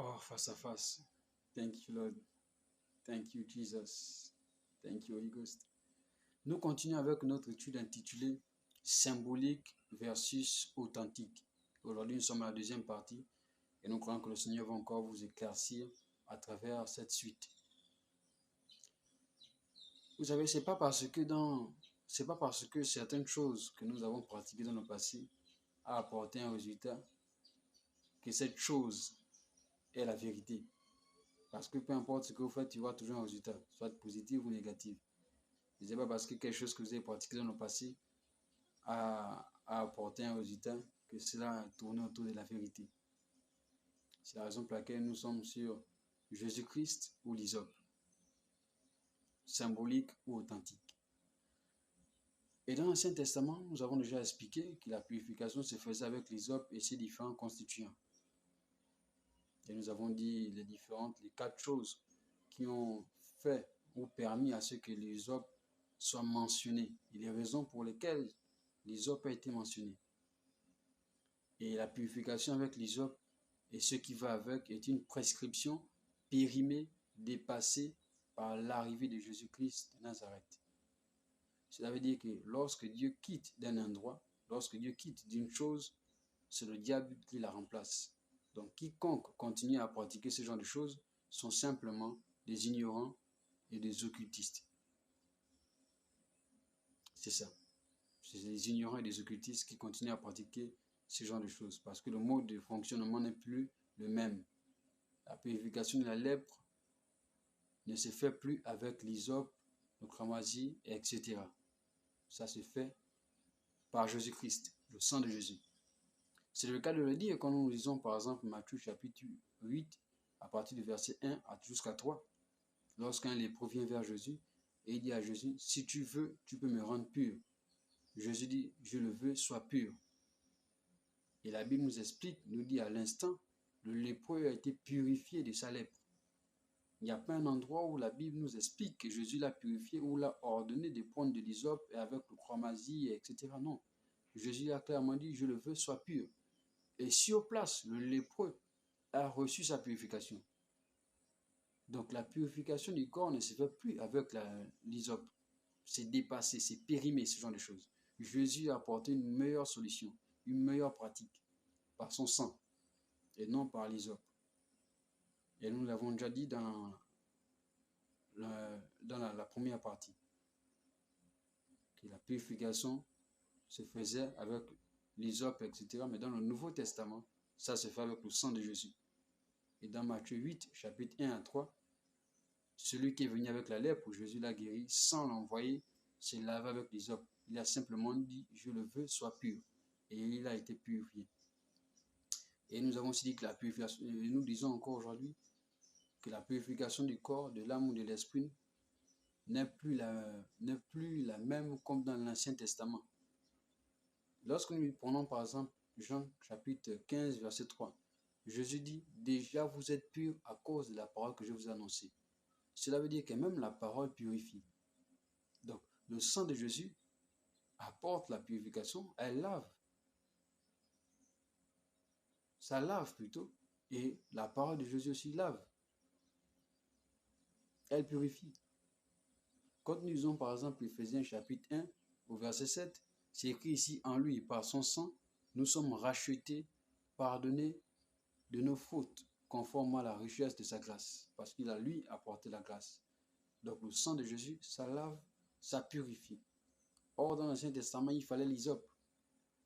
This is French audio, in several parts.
Oh, face à face. Thank you, Lord. Thank you, Jesus. Thank you, Holy Ghost. Nous continuons avec notre étude intitulée Symbolique versus authentique. Aujourd'hui, nous sommes à la deuxième partie et nous croyons que le Seigneur va encore vous éclaircir à travers cette suite. Vous savez, c'est pas parce que certaines choses que nous avons pratiquées dans le passé a apporté un résultat que cette chose est la vérité. Parce que peu importe ce que vous faites, tu vois toujours un résultat, soit positif ou négatif. Ce n'est pas parce que quelque chose que vous avez pratiqué dans le passé a apporté un résultat que cela a tourné autour de la vérité. C'est la raison pour laquelle nous sommes sur Jésus-Christ ou l'hysope, symbolique ou authentique. Et dans l'Ancien Testament, nous avons déjà expliqué que la purification se faisait avec l'hysope et ses différents constituants. Et nous avons dit les quatre choses qui ont fait ou permis à ce que l'hysope soit mentionné et les raisons pour lesquelles l'hysope a été mentionné. Et la purification avec l'hysope et ce qui va avec est une prescription périmée, dépassée par l'arrivée de Jésus-Christ de Nazareth. Cela veut dire que lorsque Dieu quitte d'un endroit, lorsque Dieu quitte d'une chose, c'est le diable qui la remplace. Donc quiconque continue à pratiquer ce genre de choses sont simplement des ignorants et des occultistes. C'est ça. C'est des ignorants et des occultistes qui continuent à pratiquer ce genre de choses. Parce que le mode de fonctionnement n'est plus le même. La purification de la lèpre ne se fait plus avec l'hysope, le cramoisi, etc. Ça se fait par Jésus-Christ, le sang de Jésus. C'est le cas de le dire quand nous lisons par exemple Matthieu chapitre 8, à partir du verset 1 jusqu'à 3. Lorsqu'un lépreux vient vers Jésus et il dit à Jésus, si tu veux, tu peux me rendre pur. Jésus dit, je le veux, sois pur. Et la Bible nous explique, nous dit à l'instant, le lépreux a été purifié de sa lèpre. Il n'y a pas un endroit où la Bible nous explique que Jésus l'a purifié ou l'a ordonné de prendre de l'hysope et avec le cramoisi, etc. Non. Jésus a clairement dit, je le veux, sois pur. Et sur place, le lépreux a reçu sa purification. Donc la purification du corps ne se fait plus avec l'hysope. C'est dépassé, c'est périmé, ce genre de choses. Jésus a apporté une meilleure solution, une meilleure pratique, par son sang, et non par l'hysope. Et nous l'avons déjà dit dans la première partie, que la purification se faisait avec l'hysope, etc. Mais dans le Nouveau Testament, ça se fait avec le sang de Jésus. Et dans Matthieu 8, chapitre 1 à 3, celui qui est venu avec la lèpre, Jésus l'a guéri sans l'envoyer se laver avec l'hysope. Il a simplement dit, je le veux, sois pur. Et il a été purifié. Et nous avons aussi dit que la purification, et nous disons encore aujourd'hui, que la purification du corps, de l'âme ou de l'esprit n'est plus la même comme dans l'Ancien Testament. Lorsque nous prenons par exemple Jean chapitre 15, verset 3, Jésus dit, déjà vous êtes purs à cause de la parole que je vous ai annoncée. Cela veut dire que même la parole purifie. Donc, le sang de Jésus apporte la purification, elle lave. Ça lave plutôt. Et la parole de Jésus aussi lave. Elle purifie. Quand nous lisons par exemple Éphésiens chapitre 1 au verset 7, c'est écrit ici, en lui, par son sang, nous sommes rachetés, pardonnés de nos fautes, conformément à la richesse de sa grâce. Parce qu'il a lui apporté la grâce. Donc le sang de Jésus, ça lave, ça purifie. Or, dans l'Ancien Testament, il fallait l'hysope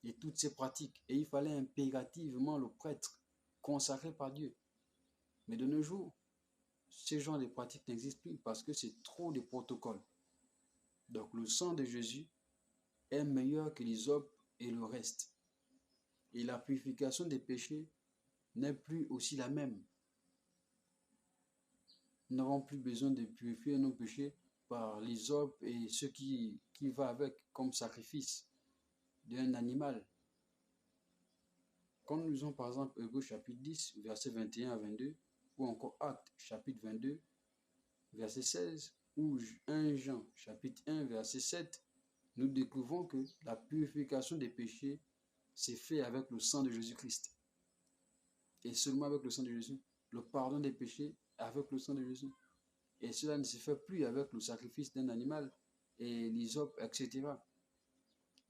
et toutes ces pratiques. Et il fallait impérativement le prêtre consacré par Dieu. Mais de nos jours, ce genre de pratiques n'existe plus parce que c'est trop de protocoles. Donc le sang de Jésus est meilleur que l'hysope et le reste. Et la purification des péchés n'est plus aussi la même. Nous n'avons plus besoin de purifier nos péchés par l'hysope et ce qui va avec comme sacrifice d'un animal. Quand nous lisons par exemple Hébreux chapitre 10, verset 21 à 22, ou encore Actes chapitre 22, verset 16, ou 1 Jean chapitre 1, verset 7, nous découvrons que la purification des péchés s'est faite avec le sang de Jésus-Christ. Et seulement avec le sang de Jésus. le pardon des péchés avec le sang de Jésus. Et cela ne se fait plus avec le sacrifice d'un animal et l'hysope, etc.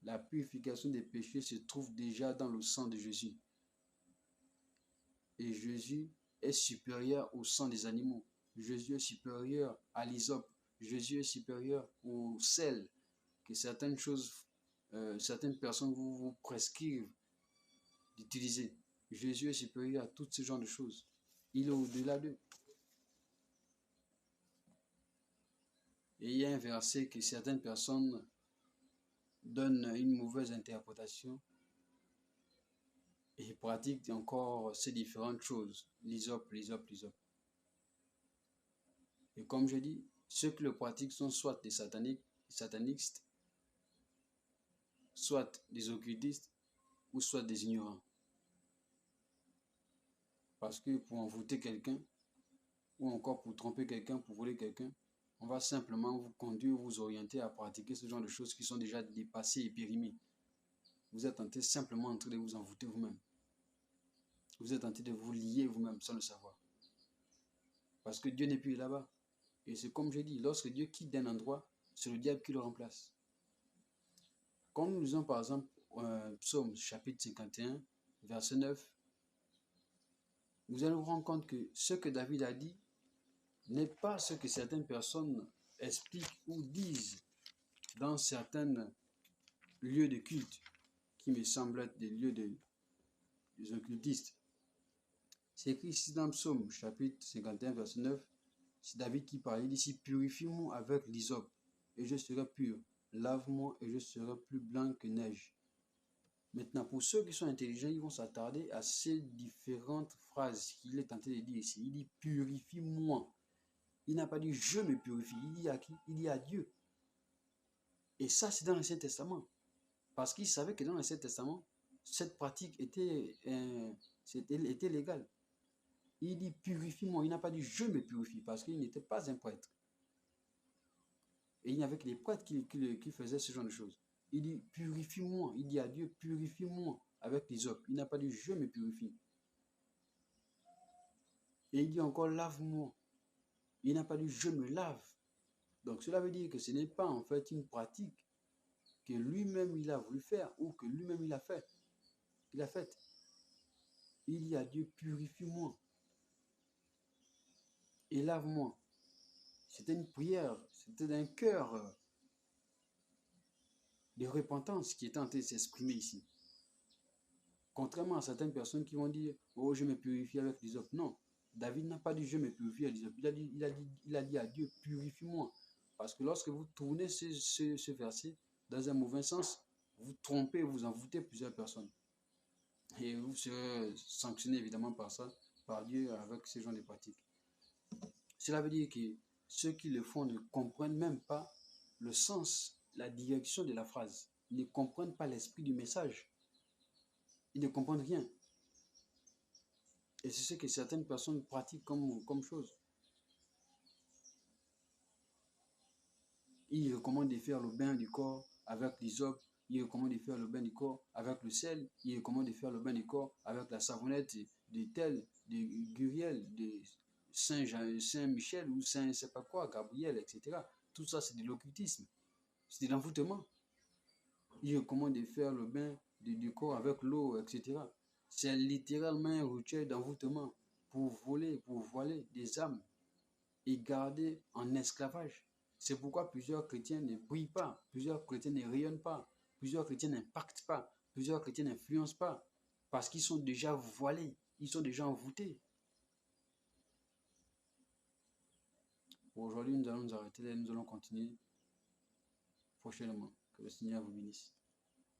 La purification des péchés se trouve déjà dans le sang de Jésus. Et Jésus est supérieur au sang des animaux. Jésus est supérieur à l'hysope. Jésus est supérieur au sel que certaines personnes vous prescrivent d'utiliser. Jésus est supérieur à tous ce genre de choses. Il est au-delà d'eux. Et il y a un verset que certaines personnes donnent une mauvaise interprétation et pratiquent encore ces différentes choses. L'hysope. Et comme je dis, ceux qui le pratiquent sont soit des satanistes, soit des occultistes, ou soit des ignorants. Parce que pour envoûter quelqu'un, ou encore pour tromper quelqu'un, pour voler quelqu'un, on va simplement vous conduire, vous orienter à pratiquer ce genre de choses qui sont déjà dépassées et périmées. Vous êtes simplement en train de vous envoûter vous-même. Vous êtes en train de vous lier vous-même sans le savoir. Parce que Dieu n'est plus là-bas. Et c'est comme je dis, lorsque Dieu quitte un endroit, c'est le diable qui le remplace. Quand nous lisons par exemple Psaume chapitre 51, verset 9, vous allez vous rendre compte que ce que David a dit n'est pas ce que certaines personnes expliquent ou disent dans certains lieux de culte qui me semblent être des lieux des occultistes. C'est écrit ici dans Psaume chapitre 51 verset 9, c'est David qui parle, il dit ici, purifie-moi avec l'hysope et je serai pur, lave-moi et je serai plus blanc que neige. Maintenant, pour ceux qui sont intelligents, ils vont s'attarder à ces différentes phrases qu'il est tenté de dire ici. Il dit purifie-moi. Il n'a pas dit je me purifie. Il dit à qui? Il dit à Dieu. Et ça, c'est dans l'Ancien Testament. Parce qu'il savait que dans l'Ancien Testament, cette pratique était légale. Il dit purifie-moi. Il n'a pas dit je me purifie parce qu'il n'était pas un prêtre. Et il n'y avait que les prêtres qui faisaient ce genre de choses. Il dit purifie-moi. Il dit à Dieu purifie-moi avec l'hysope. Il n'a pas dit je me purifie. Et il dit encore lave-moi. Il n'a pas dit je me lave. Donc cela veut dire que ce n'est pas en fait une pratique que lui-même il a voulu faire ou que lui-même il a fait. Il a fait. Il dit à Dieu purifie-moi et lave-moi. C'était une prière, c'était un cœur de repentance qui était en train de s'exprimer ici. Contrairement à certaines personnes qui vont dire oh je me purifie avec l'hysope. Non, David n'a pas dit je me purifie avec l'hysope. Il a dit à Dieu purifie-moi. Parce que lorsque vous tournez ce verset dans un mauvais sens, vous trompez, vous envoûtez plusieurs personnes. Et vous serez sanctionné évidemment par ça, par Dieu avec ce genre de pratiques. Cela veut dire que ceux qui le font ne comprennent même pas le sens, la direction de la phrase. Ils ne comprennent pas l'esprit du message. Ils ne comprennent rien. Et c'est ce que certaines personnes pratiquent comme chose. Ils recommandent de faire le bain du corps avec l'hysope. Ils recommandent de faire le bain du corps avec le sel. Ils recommandent de faire le bain du corps avec la savonnette de tel, de Guriel, de Saint-Michel ou Saint, je ne sais pas quoi, Gabriel, etc. Tout ça, c'est de l'occultisme. C'est de l'envoûtement. Ils recommandent de faire le bain du corps avec l'eau, etc. C'est littéralement un rituel d'envoûtement pour voler, pour voiler des âmes et garder en esclavage. C'est pourquoi plusieurs chrétiens ne brillent pas, plusieurs chrétiens ne rayonnent pas, plusieurs chrétiens n'impactent pas, plusieurs chrétiens n'influencent pas, parce qu'ils sont déjà voilés, ils sont déjà envoûtés. Pour aujourd'hui, nous allons nous arrêter là et nous allons continuer prochainement. Que le Seigneur vous bénisse.